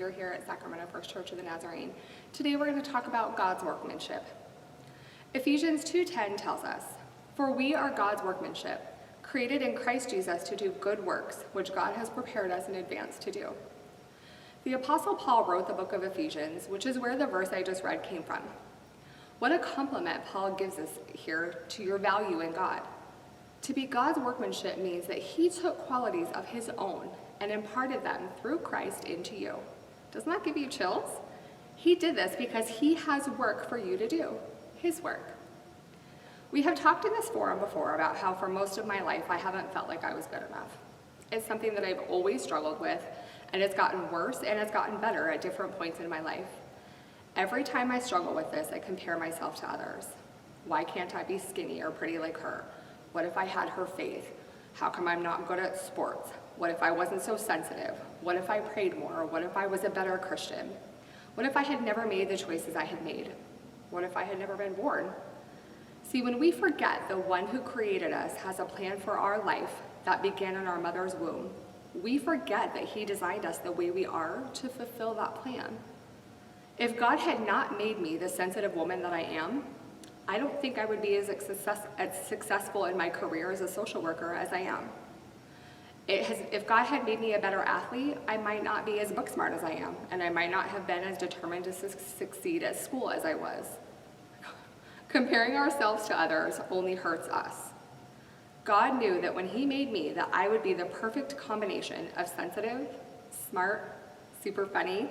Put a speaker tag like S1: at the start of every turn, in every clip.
S1: leader here at Sacramento First Church of the Nazarene. Today we're going to talk about God's workmanship. Ephesians 2:10 tells us, "For we are God's workmanship, created in Christ Jesus to do good works, which God has prepared us in advance to do." The Apostle Paul wrote the book of Ephesians, which is where the verse I just read came from. What a compliment Paul gives us here to your value in God. To be God's workmanship means that he took qualities of his own and imparted them through Christ into you. Doesn't that give you chills? He did this because he has work for you to do, his work. We have talked in this forum before about how for most of my life I haven't felt like I was good enough. It's something that I've always struggled with, and it's gotten worse and it's gotten better at different points in my life. Every time I struggle with this, I compare myself to others. Why can't I be skinny or pretty like her? What if I had her faith? How come I'm not good at sports? What if I wasn't so sensitive? What if I prayed more? What if I was a better Christian? What if I had never made the choices I had made? What if I had never been born? See, when we forget the one who created us has a plan for our life that began in our mother's womb, we forget that he designed us the way we are to fulfill that plan. If God had not made me the sensitive woman that I am, I don't think I would be as successful in my career as a social worker as I am. If God had made me a better athlete, I might not be as book smart as I am, and I might not have been as determined to succeed at school as I was. Comparing ourselves to others only hurts us. God knew that when he made me that I would be the perfect combination of sensitive, smart, super funny,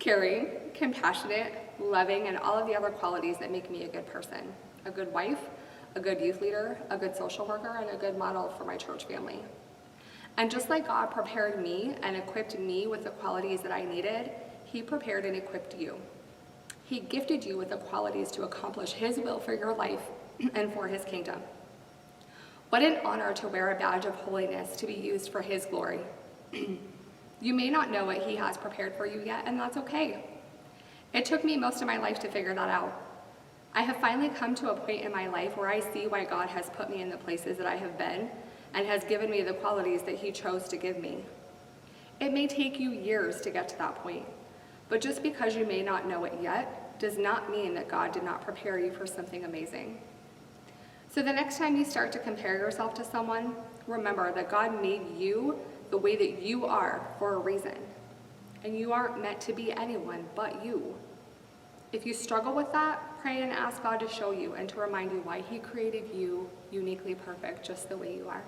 S1: caring, compassionate, loving, and all of the other qualities that make me a good person, a good wife, a good youth leader, a good social worker, and a good model for my church family. And just like God prepared me and equipped me with the qualities that I needed, he prepared and equipped you. He gifted you with the qualities to accomplish his will for your life and for his kingdom. What an honor to wear a badge of holiness to be used for his glory. You may not know what he has prepared for you yet, and that's okay. It took me most of my life to figure that out. I have finally come to a point in my life where I see why God has put me in the places that I have been and has given me the qualities that he chose to give me. It may take you years to get to that point, but just because you may not know it yet does not mean that God did not prepare you for something amazing. So the next time you start to compare yourself to someone, remember that God made you the way that you are for a reason, and you aren't meant to be anyone but you. If you struggle with that, pray and ask God to show you and to remind you why he created you uniquely perfect just the way you are.